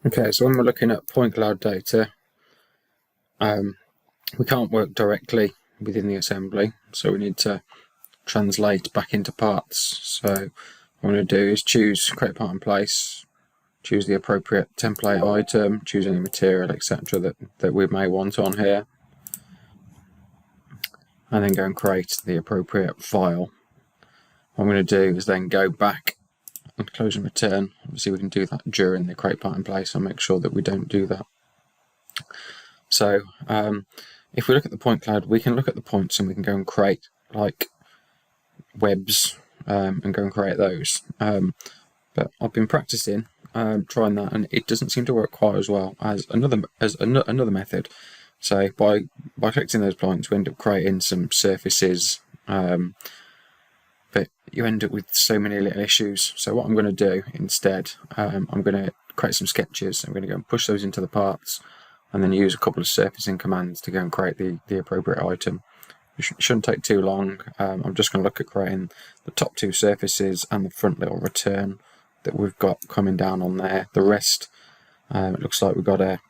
Okay, so when we're looking at point cloud data, we can't work directly within the assembly, so we need to translate back into parts. So what I'm going to do is choose create part and place, choose the appropriate template item, choose any material, etc. that we may want on here, and then go and create the appropriate file. What I'm going to do is then go back and close and return. Obviously we can do that during the create part and place, and make sure that we don't do that. So if we look at the point cloud, we can look at the points and we can go and create like webs and go and create those. But I've been practicing trying that, and it doesn't seem to work quite as well as another method. So by collecting those points, we end up creating some surfaces, but you end up with so many little issues. So what I'm going to do instead, I'm going to create some sketches. I'm going to go and push those into the parts, and then use a couple of surfacing commands to go and create the appropriate item. It shouldn't take too long. I'm just going to look at creating the top two surfaces and the front little return that we've got coming down on there. The rest, it looks like we've got a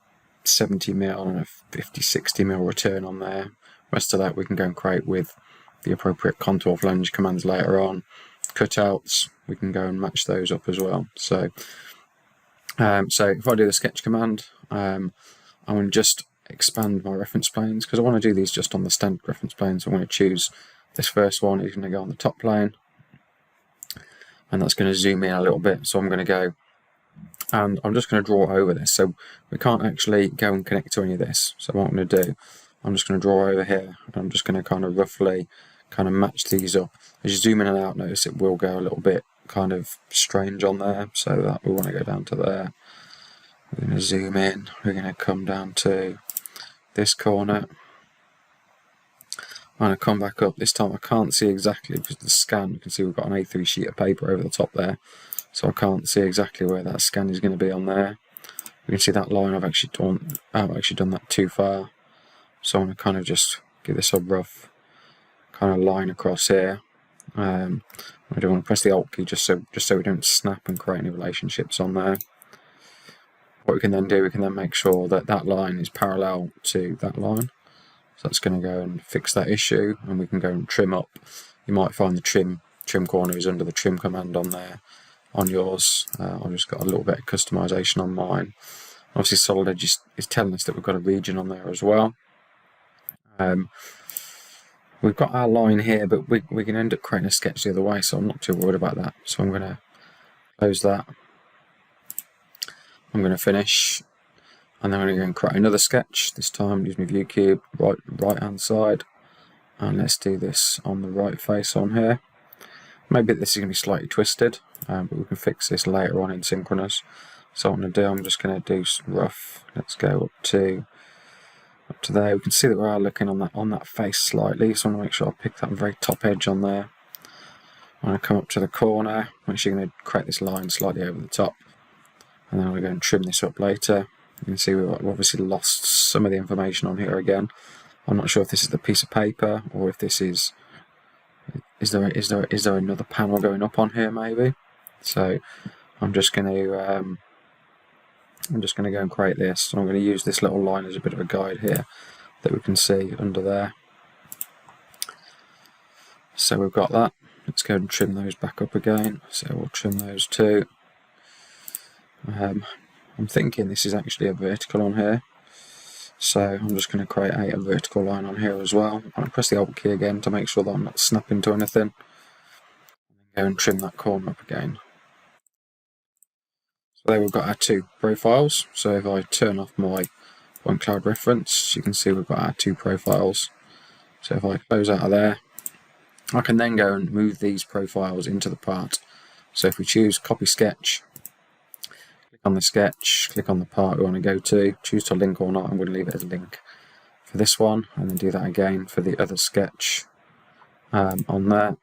70mm and a 50-60mm return on there. The rest of that we can go and create with the appropriate contour flange commands later on. Cutouts, we can go and match those up as well. So if I do the sketch command, I'm going to just expand my reference planes, because I want to do these just on the standard reference planes. I'm going to choose this first one, it's going to go on the top plane, and that's going to zoom in a little bit. So I'm going to go and I'm just going to draw over this, so we can't actually go and connect to any of this. So what I'm going to do, I'm just going to draw over here, and I'm just going to kind of roughly kind of match these up. As you zoom in and out, notice it will go a little bit kind of strange on there, so that we want to go down to there. We're going to zoom in, we're going to come down to this corner. I'm going to come back up. This time I can't see exactly, because the scan, you can see we've got an A3 sheet of paper over the top there, so I can't see exactly where that scan is going to be on there. You can see that line I've actually done that too far, so I'm going to kind of just give this a rough kind of line across here. I don't want to press the Alt key just so we don't snap and create any relationships on there. What we can then do, we can then make sure that that line is parallel to that line. So that's going to go and fix that issue, and we can go and trim up. You might find the trim corner is under the trim command on there. On yours, I've just got a little bit of customization on mine. Obviously Solid Edge is telling us that we've got a region on there as well. We've got our line here, but we can end up creating a sketch the other way, so I'm not too worried about that. So I'm going to close that. I'm going to finish, and then I'm going to go and create another sketch. This time use my view cube, right hand side, and let's do this on the right face on here. Maybe this is going to be slightly twisted, but we can fix this later on in synchronous. So what I'm going to do, I'm just going to do some rough. Let's go up to there. We can see that we are looking on that face slightly, so I want to make sure I pick that very top edge on there. I'm going to come up to the corner. I'm actually going to create this line slightly over the top, and then I'm going to go and trim this up later. You can see we've obviously lost some of the information on here again. I'm not sure if this is the piece of paper, or if this is there another panel going up on here maybe. So I'm just going to go and create this, and I'm going to use this little line as a bit of a guide here that we can see under there. So we've got that. Let's go and trim those back up again. So we'll trim those too. I'm thinking this is actually a vertical on here, so I'm just going to create a vertical line on here as well. I'm going to press the Alt key again to make sure that I'm not snapping to anything, and go and trim that corner up again. So there we've got our two profiles. So if I turn off my point cloud reference, you can see we've got our two profiles. So if I close out of there, I can then go and move these profiles into the part. So if we choose copy sketch, click on the sketch, click on the part we want to go to, choose to link or not. I'm going to leave it as a link for this one, and then do that again for the other sketch on there.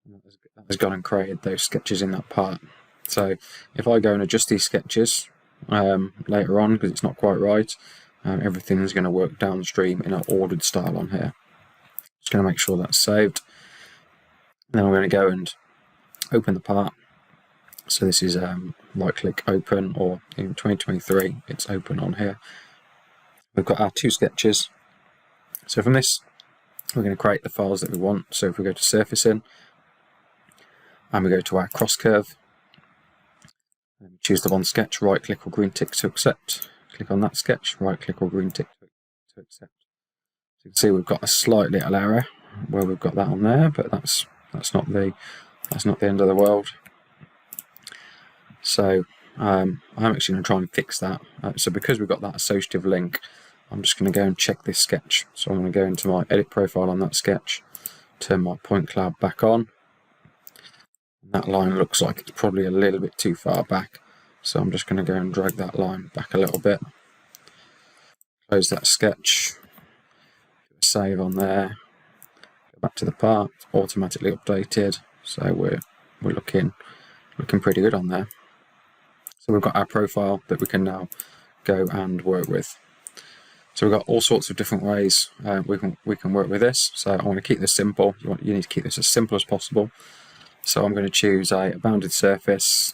That has gone and created those sketches in that part. So if I go and adjust these sketches later on, because it's not quite right, everything's going to work downstream in an ordered style on here. Just going to make sure that's saved. And then I'm going to go and open the part, So this is right click open, or in 2023 it's open on here. We've got our 2 sketches. So from this we're going to create the files that we want. So if we go to surfacing and we go to our cross curve, and choose the one sketch, right click or green tick to accept, click on that sketch, right click or green tick to accept. So you can see we've got a slight little error where we've got that on there, but that's not the end of the world. So I'm actually going to try and fix that. So because we've got that associative link, I'm just going to go and check this sketch. So I'm going to go into my edit profile on that sketch, turn my point cloud back on. And that line looks like it's probably a little bit too far back. So I'm just going to go and drag that line back a little bit. Close that sketch, save on there, go back to the part, automatically updated. So we're looking pretty good on there. So we've got our profile that we can now go and work with. So we've got all sorts of different ways we can work with this. So I want to keep this simple. You need to keep this as simple as possible. So I'm going to choose a bounded surface,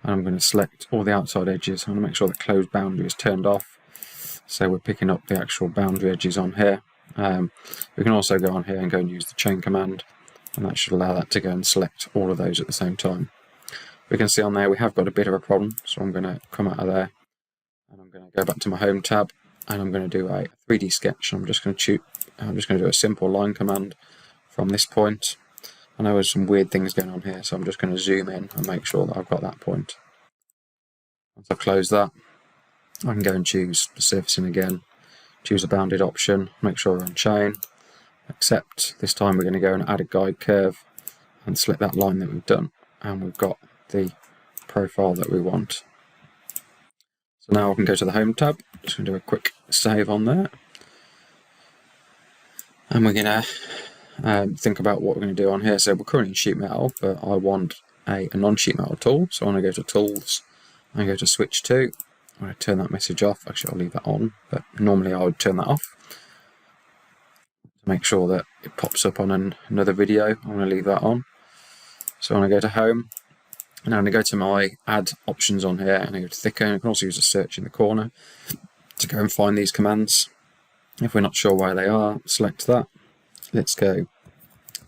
and I'm going to select all the outside edges. I'm going to make sure the closed boundary is turned off. So we're picking up the actual boundary edges on here. We can also go on here and go and use the chain command, and that should allow that to go and select all of those at the same time. We can see on there we have got a bit of a problem, so I'm going to come out of there and I'm going to go back to my home tab, and I'm going to do a 3D sketch. I'm just going to do a simple line command from this point. I know there's some weird things going on here, so I'm just going to zoom in and make sure that I've got that point. Once I've closed that, I can go and choose the surfacing again, choose the bounded option, make sure we're on chain, accept. This time we're going to go and add a guide curve and select that line that we've done, and we've got the profile that we want. So now I can go to the home tab, just going to do a quick save on there, and we're going to think about what we're going to do on here. So we're currently in sheet metal, but I want a non-sheet metal tool, so I want to go to tools and go to switch to. I'm going to turn that message off. Actually, I'll leave that on, but normally I would turn that off to make sure that it pops up on another video. I'm going to leave that on. So I'm going to go to home, and I'm going to go to my add options on here, and I go to thicker, and I can also use a search in the corner to go and find these commands. If we're not sure where they are, select that. Let's go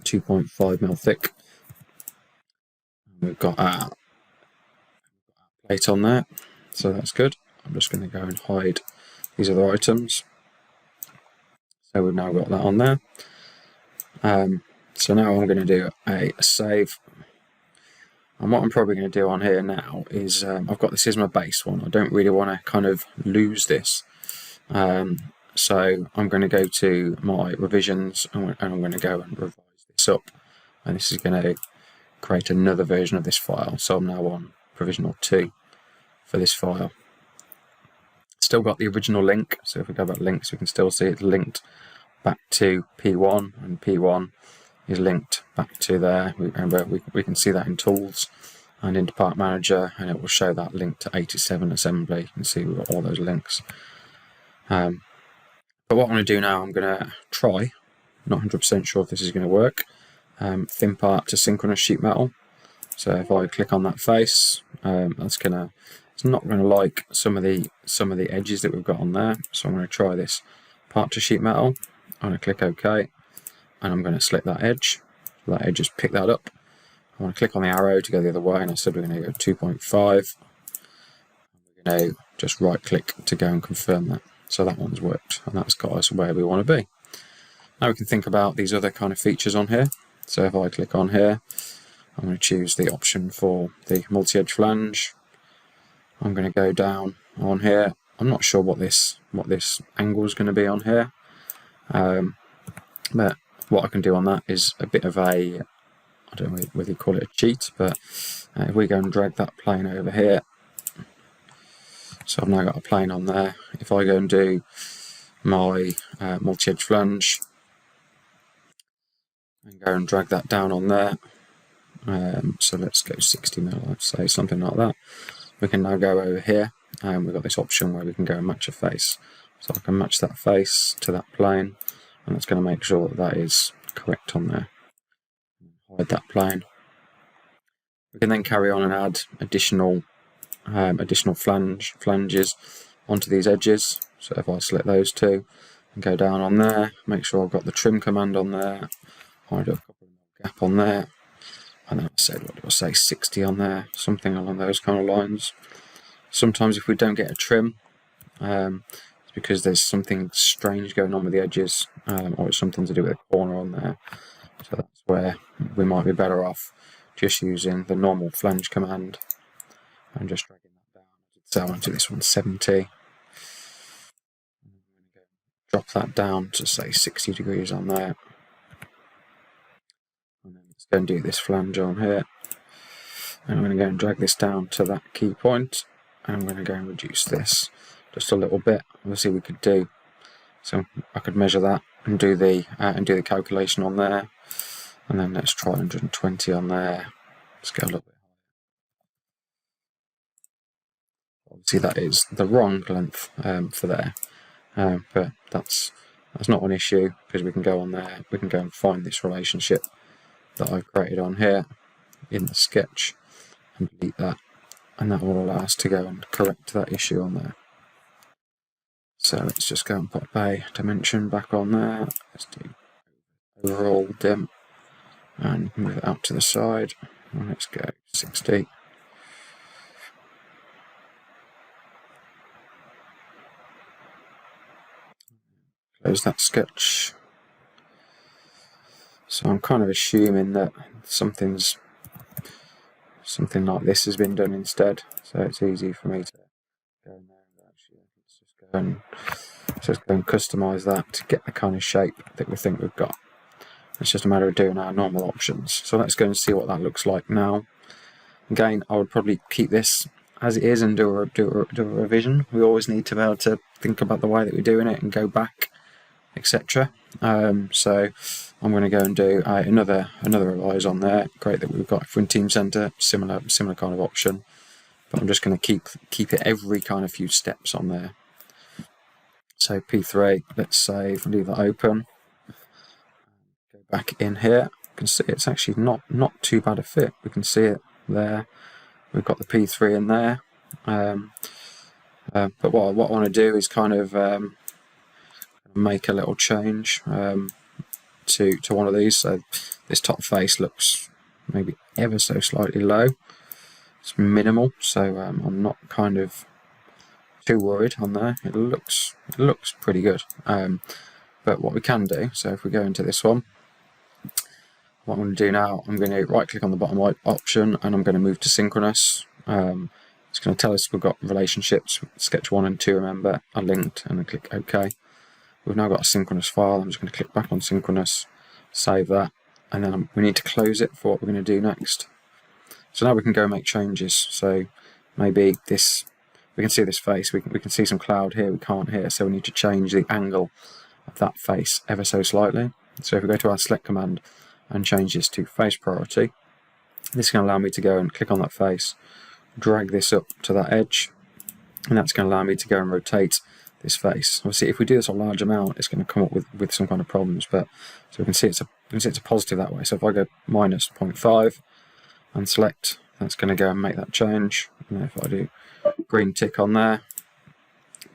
2.5mm thick. We've got our plate on there, so that's good. I'm just going to go and hide these other items. So we've now got that on there. So now I'm going to do a save. And what I'm probably going to do on here now is I've got this is my base one. I don't really want to kind of lose this. So I'm going to go to my revisions, and I'm going to go and revise this up. And this is going to create another version of this file. So I'm now on provisional 2 for this file. Still got the original link. So if we go back links, we can still see it's linked back to P1, and P1 is linked back to there. Remember, we can see that in tools and in Part Manager, and it will show that link to 87 assembly. You can see we've got all those links. But what I'm going to do now, I'm going to try, not 100% sure if this is going to work, thin part to synchronous sheet metal. So if I click on that face, it's not going to like some of the edges that we've got on there. So I'm going to try this part to sheet metal. I'm going to click OK, and I'm going to select that edge. So that edge, just pick that up. I want to click on the arrow to go the other way, and I said we're going to go 2.5. We're going to just right click to go and confirm that. So that one's worked, and that's got us where we want to be. Now we can think about these other kind of features on here. So if I click on here, I'm going to choose the option for the multi-edge flange. I'm going to go down on here. I'm not sure what this angle is going to be on here, but what I can do on that is a bit of a, I don't know whether you call it a cheat, but if we go and drag that plane over here, so I've now got a plane on there. If I go and do my multi-edge flange and go and drag that down on there, so let's go 60mm, I'd say, something like that. We can now go over here, and we've got this option where we can go and match a face. So I can match that face to that plane, and that's going to make sure that that is correct on there. Hide that plane. We can then carry on and add additional flanges onto these edges. So if I select those two and go down on there, make sure I've got the trim command on there, hide a couple of gap on there, and then I said, what do I say, 60 on there, something along those kind of lines. Sometimes if we don't get a trim, it's because there's something strange going on with the edges, or it's something to do with the corner on there. So that's where we might be better off just using the normal flange command and just dragging that down. So I want to do this one 70. I'm going to drop that down to say 60 degrees on there. And then let's go and do this flange on here. And I'm going to go and drag this down to that key point. And I'm going to go and reduce this just a little bit. Obviously we could do, so I could measure that and do the calculation on there. And then let's try 120 on there. Let's go a little bit higher. Obviously that is the wrong length for there, but that's not an issue because we can go on there. We can go and find this relationship that I've created on here in the sketch and delete that, and that will allow us to go and correct that issue on there. So let's just go and pop a dimension back on there. Let's do overall dim and move it out to the side. And let's go 60. Close that sketch. So I'm kind of assuming that something like this has been done instead. So it's easy for me to go in there and actually let's just go and customize that to get the kind of shape that we think we've got. It's just a matter of doing our normal options. So let's go and see what that looks like now. Again, I would probably keep this as it is and do a revision. We always need to be able to think about the way that we're doing it and go back, etc. So I'm going to go and do another revise on there. Great that we've got in Team Center, similar kind of option. But I'm just going to keep it every kind of few steps on there. So P3, let's save, leave that open. Go back in here. You can see it's actually not too bad a fit. We can see it there. We've got the P3 in there. But what I want to do is kind of make a little change to one of these. So this top face looks maybe ever so slightly low. It's minimal, so I'm not kind of too worried on there. It looks pretty good. But what we can do, so if we go into this one, what I'm going to do now, I'm going to right click on the bottom right option and I'm going to move to synchronous. It's going to tell us we've got relationships, sketch 1 and 2, remember, are linked, and then click OK. We've now got a synchronous file. I'm just going to click back on synchronous, save that, and then we need to close it for what we're going to do next. So now we can go and make changes. So maybe this, we can see this face, we can see some cloud here, we can't here, so we need to change the angle of that face ever so slightly. So if we go to our select command and change this to face priority, this is going to allow me to go and click on that face, drag this up to that edge, and that's going to allow me to go and rotate this face. Obviously if we do this a large amount, it's going to come up with some kind of problems, but so we can see it's a positive that way. So if I go minus 0.5 and select, that's going to go and make that change. And then if I do green tick on there,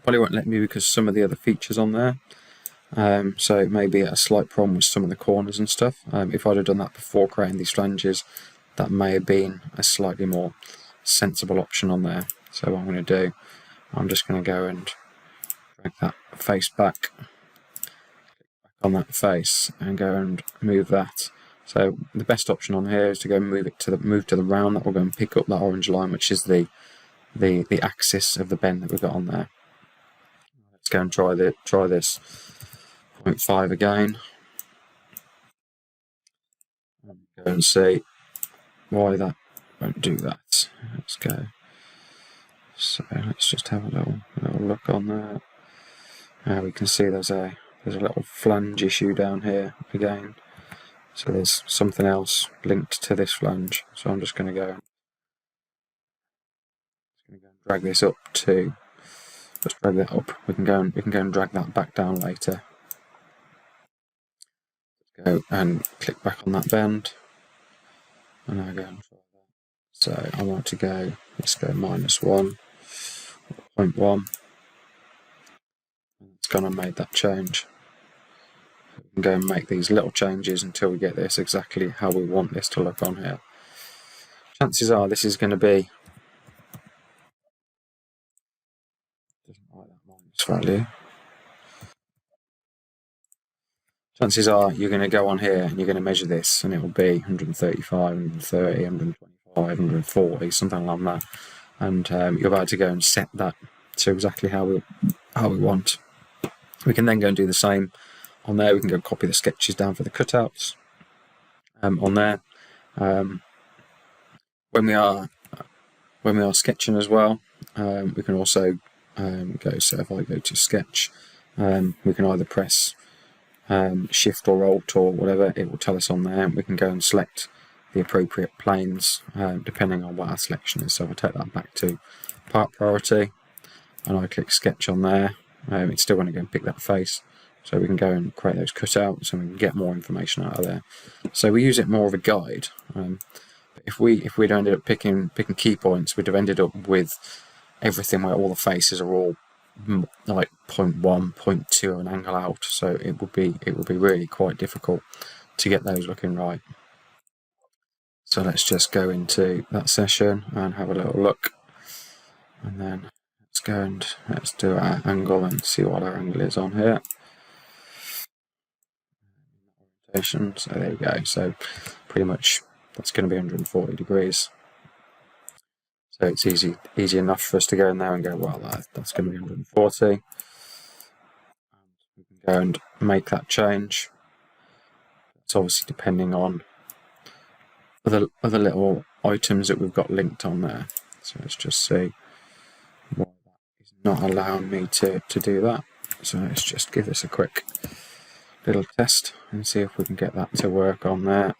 probably won't let me because some of the other features on there. So it may be a slight problem with some of the corners and stuff. If I'd have done that before creating these flanges, that may have been a slightly more sensible option on there. So what I'm going to do, I'm just going to go and drag that face back on that face and go and move that. So the best option on here is to go and move to the round. That will go and pick up that orange line, which is the axis of the bend that we've got on there. Let's go and try this 0.5 again. Go and see why that won't do that. Let's go. So let's just have a little look on there. We can see there's a little flange issue down here again. So there's something else linked to this flange. So I'm just going to go and drag this up to. Let's drag that up. We can go and drag that back down later. Go and click back on that bend, and I go and try that So I want to go, let's go -1, 0.1. It's gone and made that change. We can go and make these little changes until we get this exactly how we want this to look on here. Chances are this is going to be, doesn't like that minus value. Chances are you're going to go on here and you're going to measure this and it will be 135, 130, 125, 140, something like that. And you're about to go and set that to exactly how we want. We can then go and do the same on there. We can go copy the sketches down for the cutouts on there. When we are sketching as well, we can also go. So if I go to sketch, we can either press Shift or Alt or whatever. It will tell us on there. We can go and select the appropriate planes depending on what our selection is. So if I take that back to part priority and I click sketch on there, it's still going to go and pick that face. So we can go and create those cutouts and we can get more information out of there. So we use it more of a guide. If we'd ended up picking key points, we'd have ended up with everything where all the faces are all like 0.1, 0.2 of an angle out. So it would be really quite difficult to get those looking right. So let's just go into that session and have a little look, and then let's go and let's do our angle and see what our angle is on here. So there we go. So pretty much that's going to be 140 degrees. So it's easy enough for us to go in there and go, well, that's going to be 140. And we can go and make that change. It's obviously depending on other little items that we've got linked on there. So let's just see why that is not allowing me to do that. So let's just give this a quick little test and see if we can get that to work on there.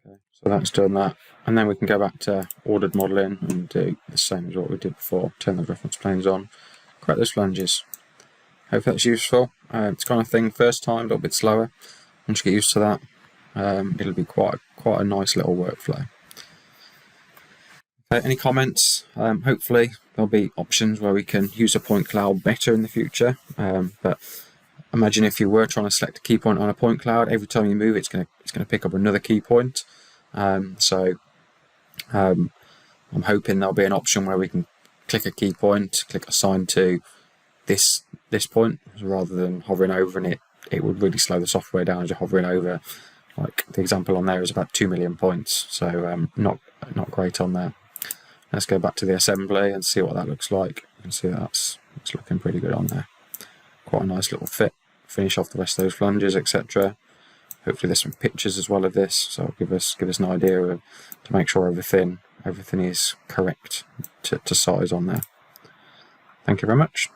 Okay, so that's done that, and then we can go back to ordered modeling and do the same as what we did before. Turn the reference planes on, create those flanges. Hope that's useful. It's kind of thing first time, a little bit slower. Once you get used to that, it'll be quite a nice little workflow. Any comments? Hopefully there'll be options where we can use a point cloud better in the future. But imagine if you were trying to select a key point on a point cloud, every time you move, it's going to pick up another key point. So I'm hoping there'll be an option where we can click a key point, click assign to this point, rather than hovering over, and it would really slow the software down as you're hovering over. Like the example on there is about 2 million points, so not great on there. Let's go back to the assembly and see what that looks like. You can see it's looking pretty good on there. Quite a nice little fit. Finish off the rest of those flanges, etc. Hopefully there's some pictures as well of this, so it'll give us an idea of, to make sure everything is correct to size on there. Thank you very much.